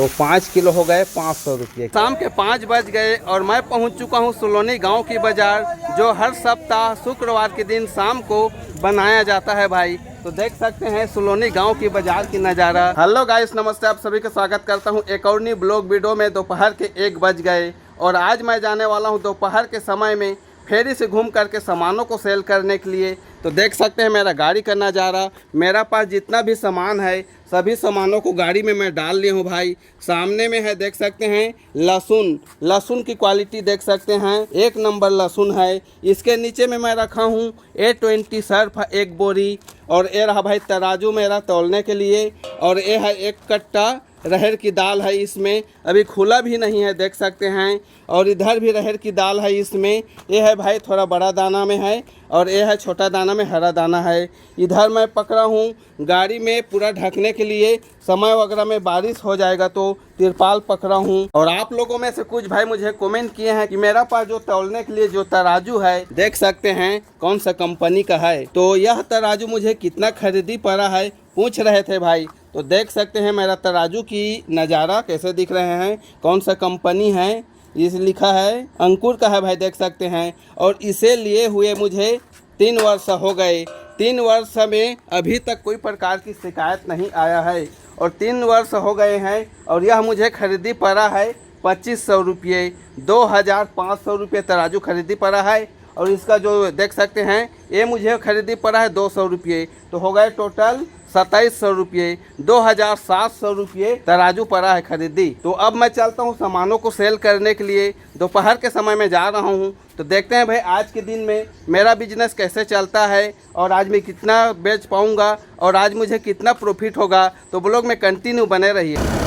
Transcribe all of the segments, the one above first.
तो 5 किलो हो गए 500 रुपये। शाम के 5 बज गए और मैं पहुंच चुका हूं सुलोनी गांव की बाजार, जो हर सप्ताह शुक्रवार के दिन शाम को बनाया जाता है भाई। तो देख सकते हैं सुलोनी गांव की बाजार की नज़ारा। हेलो गाइस, नमस्ते, आप सभी का स्वागत करता हूं एक और नई ब्लॉग वीडियो में। दोपहर के 1 बज गए और आज मैं जाने वाला हूं दोपहर के समय में फेरी से घूम करके सामानों को सेल करने के लिए। तो देख सकते हैं मेरा गाड़ी का नज़ारा। मेरा पास जितना भी सामान है सभी सामानों को गाड़ी में मैं डाल लिया हूँ भाई। सामने में है, देख सकते हैं लहसुन की क्वालिटी देख सकते हैं, 1 नंबर लहसुन है। इसके नीचे में मैं रखा हूँ A20 सर्फ 1 बोरी, और ये रहा भाई तराजू मेरा तौलने के लिए, और ये है 1 कट्टा रहर की दाल है। इसमें अभी खुला भी नहीं है, देख सकते हैं। और इधर भी रहर की दाल है इसमें। ये है भाई थोड़ा बड़ा दाना में है, और ये है छोटा दाना में हरा दाना है। इधर मैं पकड़ा हूँ गाड़ी में पूरा ढकने के लिए, समय वगैरह में बारिश हो जाएगा तो तिरपाल पकड़ा हूँ। और आप लोगों में से कुछ भाई मुझे कमेंट किए हैं कि मेरा पास जो तौलने के लिए जो तराजू है, देख सकते हैं कौन सा कंपनी का है। तो यह तराजू मुझे कितना खरीदी पड़ा है पूछ रहे थे भाई। तो देख सकते हैं मेरा तराजू की नज़ारा कैसे दिख रहे हैं, कौन सा कंपनी है। इस लिखा है अंकुर का है भाई, देख सकते हैं। और इसे लिए हुए मुझे 3 वर्ष हो गए। 3 वर्ष में अभी तक कोई प्रकार की शिकायत नहीं आया है, और 3 वर्ष हो गए हैं। और यह मुझे खरीदी पड़ा है 2500 रुपये। 2500 रुपये तराजू खरीदी पड़ा है। और इसका जो देख सकते हैं ये मुझे खरीदी पड़ा है 200 रुपये। तो हो गए टोटल 2700 रुपये। 2700 रुपये तराजू पड़ा है खरीदी। तो अब मैं चलता हूँ सामानों को सेल करने के लिए। दोपहर के समय में जा रहा हूँ, तो देखते हैं भाई आज के दिन में मेरा बिजनेस कैसे चलता है, और आज मैं कितना बेच पाऊँगा, और आज मुझे कितना प्रॉफिट होगा। तो ब्लॉग में कंटिन्यू बने रहिए।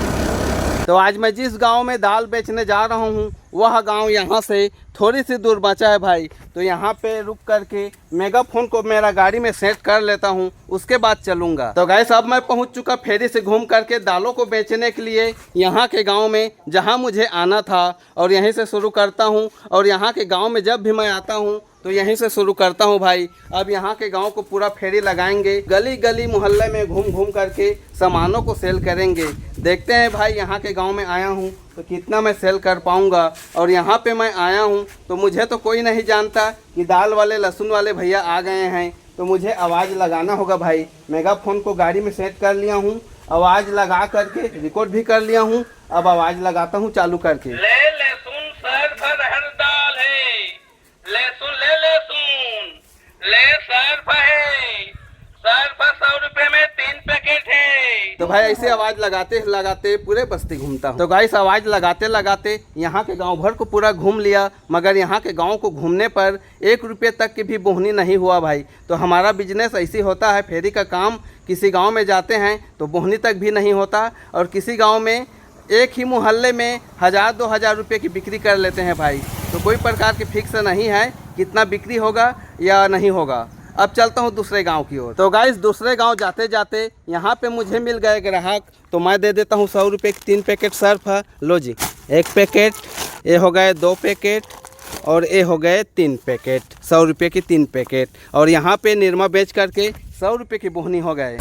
तो आज मैं जिस गांव में दाल बेचने जा रहा हूं, वह गांव यहां से थोड़ी सी दूर बचा है भाई। तो यहां पे रुक करके मेगाफोन को मेरा गाड़ी में सेट कर लेता हूं, उसके बाद चलूंगा। तो गाइस अब मैं पहुंच चुका फेरी से घूम करके दालों को बेचने के लिए यहां के गांव में, जहां मुझे आना था। और यहीं से शुरू करता हूं, और यहां के गाँव में जब भी मैं आता हूँ तो यहीं से शुरू करता हूं भाई। अब यहाँ के गांव को पूरा फेरी लगाएंगे, गली गली मोहल्ले में घूम घूम करके सामानों को सेल करेंगे। देखते हैं भाई यहाँ के गांव में आया हूँ तो कितना मैं सेल कर पाऊँगा। और यहाँ पे मैं आया हूँ तो मुझे तो कोई नहीं जानता कि दाल वाले लहसुन वाले भैया आ गए हैं। तो मुझे आवाज़ लगाना होगा भाई। मेगाफोन को गाड़ी में सेट कर लिया हूँ, आवाज़ लगा करके रिकॉर्ड भी कर लिया हूँ। अब आवाज़ लगाता हूँ चालू करके। लहसुन सर्फ रहर दाल है, लहसुन ले सर्फ है, सर्फ 100 रुपए में 3 पैकेट है। तो भाई ऐसे आवाज़ लगाते लगाते पूरे बस्ती घूमता हूँ। तो गाइस आवाज़ लगाते लगाते यहाँ के गांव भर को पूरा घूम लिया, मगर यहाँ के गांव को घूमने पर 1 रुपये तक की भी बोहनी नहीं हुआ भाई। तो हमारा बिजनेस ऐसी होता है, फेरी का काम। किसी गाँव में जाते हैं तो बोहनी तक भी नहीं होता, और किसी गाँव में एक ही मोहल्ले में 1000-2000 रुपये की बिक्री कर लेते हैं भाई। तो कोई प्रकार की फिक्स नहीं है कितना बिक्री होगा या नहीं होगा। अब चलता हूँ दूसरे गांव की ओर। तो गाइस दूसरे गांव जाते जाते यहाँ पे मुझे मिल गए ग्राहक, तो मैं दे देता हूँ 100 रुपये की 3 पैकेट सर्फ है। लो जी 1 पैकेट, ये हो गए 2 पैकेट, और ये हो गए 3 पैकेट। 100 रुपये की 3 पैकेट। और यहाँ पे निरमा बेच करके 100 रुपये की बोहनी हो गए।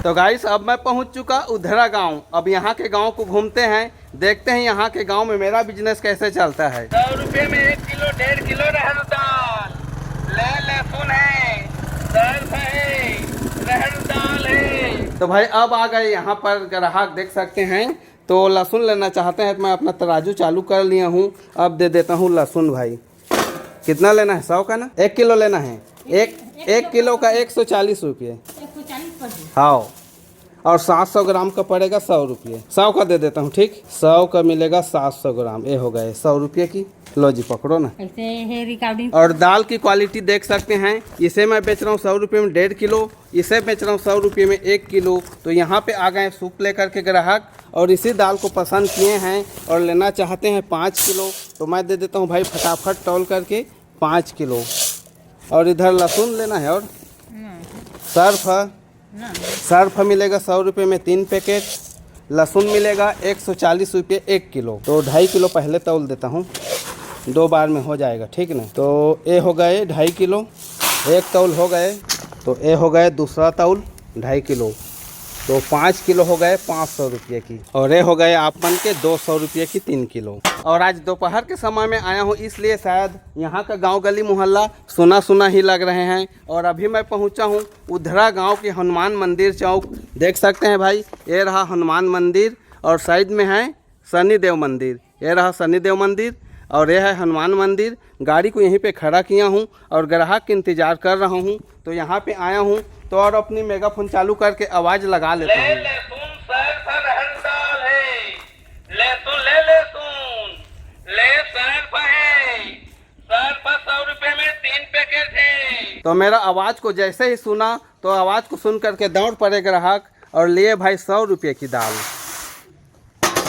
तो गाइस अब मैं पहुंच चुका उधरा गांव। अब यहाँ के गांव को घूमते हैं, देखते हैं यहाँ के गांव में मेरा बिजनेस कैसे चलता है। 100 रुपए में 1 किलो 1.5 किलो रहर दाल, लहसुन है, सर्फ है, रहर दाल है। तो भाई अब आ गए यहाँ पर ग्राहक, देख सकते हैं। तो लहसुन लेना चाहते हैं तो मैं अपना तराजू चालू कर लिया हूँ। अब दे देता हूँ लहसुन भाई। कितना लेना है? 100 का ना? 1 किलो लेना है। एक किलो का 140 रुपये। हाँ, और 700 ग्राम का पड़ेगा 100 रुपये। 100 का दे देता हूँ, ठीक। 100 का मिलेगा 700 ग्राम। ये हो गए 100 रुपये की। लो जी पकड़ो ना। और दाल की क्वालिटी देख सकते हैं। इसे मैं बेच रहा हूँ 100 रुपये में 1.5 किलो, इसे बेच रहा हूँ 100 रुपये में 1 किलो। तो यहाँ पे आ गए सूप लेकर के ग्राहक, और इसी दाल को पसंद किए हैं और लेना चाहते हैं 5 किलो। तो मैं दे देता हूँ भाई फटाफट तौल करके 5 किलो। और इधर लहसुन लेना है, और सर्फ मिलेगा 100 रुपये में 3 पैकेट। लहसुन मिलेगा 140 रुपये 1 किलो। तो 2.5 किलो पहले तौल देता हूँ, 2 बार में हो जाएगा, ठीक ना। तो ये हो गए 2.5 किलो, 1 तौल हो गए। तो ये हो गए दूसरा तौल 2.5 किलो। तो 5 किलो हो गए 500 रुपये की, और ये हो गए आपन के 200 रुपये की 3 किलो। और आज दोपहर के समय में आया हूँ, इसलिए शायद यहाँ का गांव गली मोहल्ला सुना सुना ही लग रहे हैं। और अभी मैं पहुँचा हूँ उधरा गांव के हनुमान मंदिर चौक। देख सकते हैं भाई, ये रहा हनुमान मंदिर और साइड में है शनिदेव मंदिर। ये रहा शनिदेव मंदिर और ये है हनुमान मंदिर। गाड़ी को यहीं पे खड़ा किया हूँ और ग्राहक के इंतज़ार कर रहा हूँ। तो यहाँ पे आया हूँ तो और अपनी मेगाफोन चालू करके आवाज़ लगा लेता हूँ। लहसुन सर्फ अरहर दाल है, लहसुन ले लहसुन, ले सर्फ है, सर्फ 100 रुपए में 3 पैकेट है। तो मेरा आवाज़ को जैसे ही सुना तो आवाज़ को सुन करके दौड़ पड़े ग्राहक और लिए भाई 100 रुपये की दाल।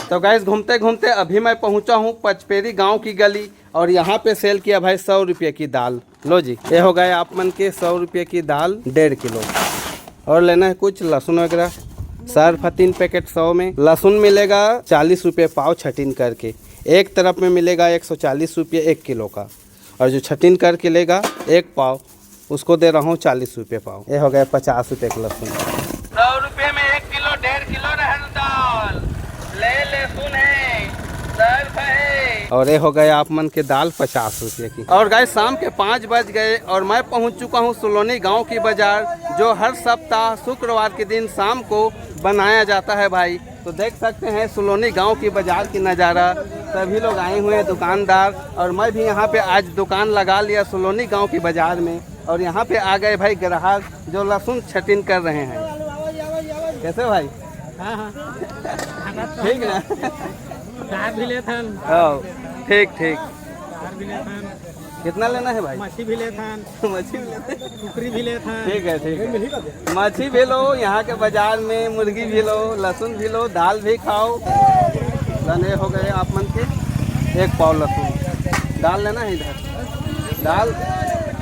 तो गैस घूमते घूमते अभी मैं पहुंचा हूं पचपेरी गांव की गली और यहां पे सेल किया भाई 100 रुपये की दाल। लो जी, ये हो गए आप मन के 100 रुपये की दाल 1.5 किलो। और लेना है कुछ लहसुन वगैरह, सर्फ 3 पैकेट 100 में। लहसुन मिलेगा 40 रुपये पाव छटीन करके, एक तरफ में मिलेगा 140 रुपये 1 किलो का, और जो छटीन करके लेगा 1 पाव उसको दे रहा हूँ 40 रुपये पाव। ये हो गया 50 रुपये का लहसुन। 100 रुपए में 1 किलो 1.5 किलो अरहर दाल, ले लहसुन है, सर्फ है। और ये हो गए आप मन के दाल 50 रुपये की। और गाइस शाम के 5 बज गए और मैं पहुंच चुका हूं सुलोनी गांव की बाजार, जो हर सप्ताह शुक्रवार के दिन शाम को बनाया जाता है भाई। तो देख सकते हैं सुलोनी गांव की बाजार की नज़ारा। सभी लोग आए हुए हैं दुकानदार, और मैं भी यहां पे आज दुकान लगा लिया सुलोनी गांव की बाजार में। और यहाँ पे आ गए भाई ग्राहक जो लहसुन छटीन कर रहे हैं। कैसे भाई? हाँ ठीक ना? दाल भी ले थन, ठीक ठीक। दाल भी ले थन, कितना लेना है भाई? मछली भी ले थन, मछली भी लेते हैं? टुकड़ी भी ले थन। ठीक है ठीक है। मछली भी लो यहाँ के बाजार में, मुर्गी भी लो, लहसुन भी लो, दाल भी खाओ। लने हो गए आप मन के 1 पाव लहसुन। दाल लेना है इधर, दाल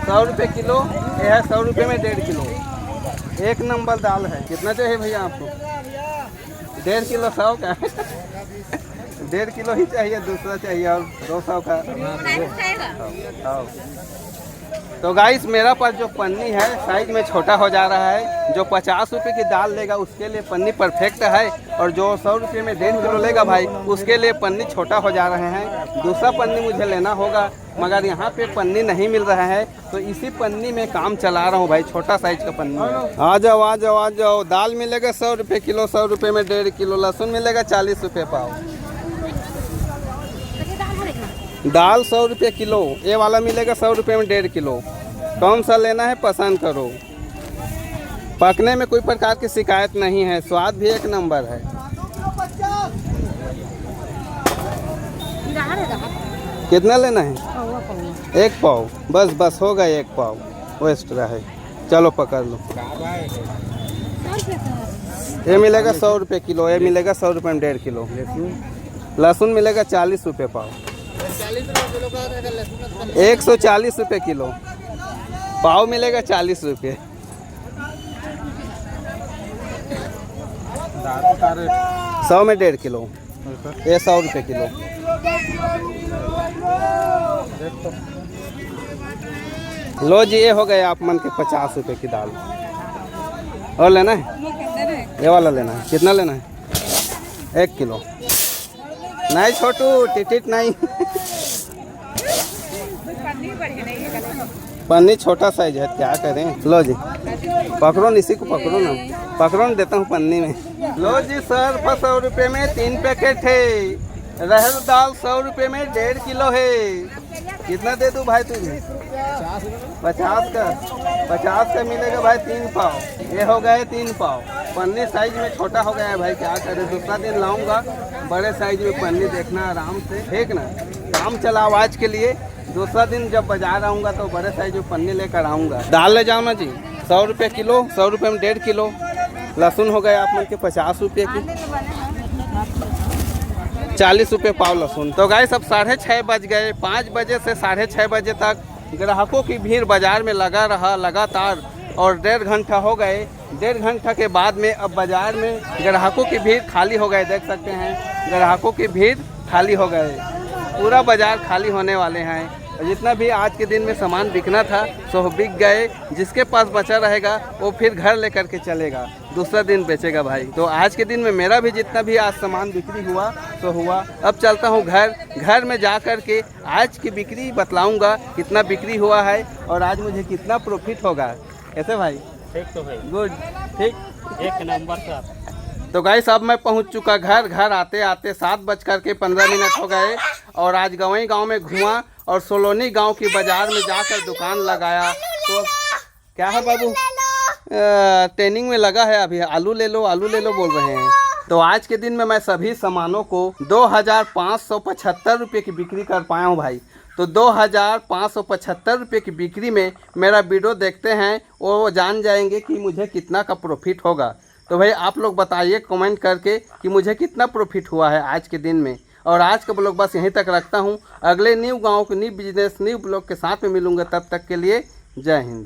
100 रुपये किलो। यह है 100 रुपये में 1.5 किलो, एक नंबर दाल है। कितना चाहिए भैया आपको? 1.5 किलो 100 का 1.5 किलो ही चाहिए, दूसरा चाहिए और 200 का। तो गाइस मेरा पास जो पन्नी है साइज में छोटा हो जा रहा है। जो 50 रुपये की दाल लेगा उसके लिए पन्नी परफेक्ट है, और जो 100 रुपये में 1.5 किलो लेगा भाई उसके लिए पन्नी छोटा हो जा रहे हैं। दूसरा पन्नी मुझे लेना होगा, मगर यहाँ पे पन्नी नहीं मिल रहा है, तो इसी पन्नी में काम चला रहा हूँ भाई, छोटा साइज का पन्नी। आ जाओ आ जाओ आ जाओ। दाल मिलेगा 100 रुपये किलो, 100 रुपये में 1.5 किलो। लहसुन मिलेगा 40 रुपये पाव। दाल 100 रुपये किलो, ये वाला मिलेगा 100 रुपये में 1.5 किलो। कौन सा लेना है पसंद करो। पकने में कोई प्रकार की शिकायत नहीं है, स्वाद भी 1 नंबर है। कितना लेना है? 1 पाव। बस बस हो गया 1 पाव, वो एक्स्ट्रा है। चलो पकड़ लो। ये मिलेगा 100 रुपये किलो, ये मिलेगा 100 रुपये में 1.5 किलो। लहसुन मिलेगा 40 रुपये पाव। 140 रुपये किलो, पाव मिलेगा 40 रुपये। 100 में 1.5 किलो, ये 100 रुपये किलो। लो जी, ये हो गए आप मन के 50 रुपये की दाल। और लेना है? ये वाला लेना है। कितना लेना है? 1 किलो। नहीं छोटू, टिटिट नहीं। पन्नी छोटा साइज है, क्या करें। लो जी पकड़ो, इसी को पकड़ो ना, पकड़ो ना, देता हूँ पन्नी में। लो जी सर, 100 रुपये में 3 पैकेट है। रहर दाल 100 रुपये में 1.5 किलो है। कितना दे दूँ भाई तुझे? 50 का। 50 का मिलेगा भाई 3 पाव। ये हो गए 3 पाव। पन्नी साइज में छोटा हो गया है भाई, क्या करें। दूसरा दिन लाऊंगा बड़े साइज में पन्नी, देखना आराम से, ठीक ना। काम चला आज के लिए, दूसरा दिन जब बाजार आऊँगा तो बड़े साइज में पन्नी लेकर आऊँगा। दाल ले जाओ ना जी, 100 रुपये किलो, 100 रुपये में 1.5 किलो। लहसुन हो गए आप मन के 50 रुपये की, 40 रुपये पाव लहसुन। तो गाइस अब 6:30 बज गए। 5 बजे से 6:30 बजे तक ग्राहकों की भीड़ बाजार में लगा रहा लगातार, और 1.5 घंटा हो गए। 1.5 घंटा के बाद में अब बाजार में ग्राहकों की भीड़ खाली हो गए। देख सकते हैं ग्राहकों की भीड़ खाली हो गए, पूरा बाजार खाली होने वाले हैं। और जितना भी आज के दिन में सामान बिकना था सो बिक गए। जिसके पास बचा रहेगा वो फिर घर लेकर के चलेगा, दूसरा दिन बेचेगा भाई। तो आज के दिन में मेरा भी जितना भी आज सामान बिक्री हुआ सो हुआ। अब चलता हूँ घर में जा कर के आज की बिक्री बतलाऊँगा कितना बिक्री हुआ है और आज मुझे कितना प्रॉफिट होगा। कैसे भाई? ठीक तो भाई, गुड, ठीक, एक नंबर का। तो गाइस अब मैं पहुंच चुका घर आते आते 7:15 हो गए और आज गाँव में घुमा और सोलोनी गांव की बाजार में जाकर दुकान लगाया। तो क्या है बाबू? ट्रेनिंग में लगा है अभी, आलू ले लो बोल रहे हैं। तो आज के दिन में मैं सभी सामानों को 2575 रुपये की बिक्री कर पाया हूँ भाई। तो 2575 रुपये की बिक्री में मेरा वीडियो देखते हैं वो जान जाएंगे कि मुझे कितना का प्रॉफिट होगा। तो भाई आप लोग बताइए कमेंट करके कि मुझे कितना प्रॉफिट हुआ है आज के दिन में। और आज का ब्लॉग बस यहीं तक रखता हूँ। अगले न्यू गांव के न्यू बिजनेस न्यू ब्लॉग के साथ में मिलूँगा, तब तक के लिए जय हिंद।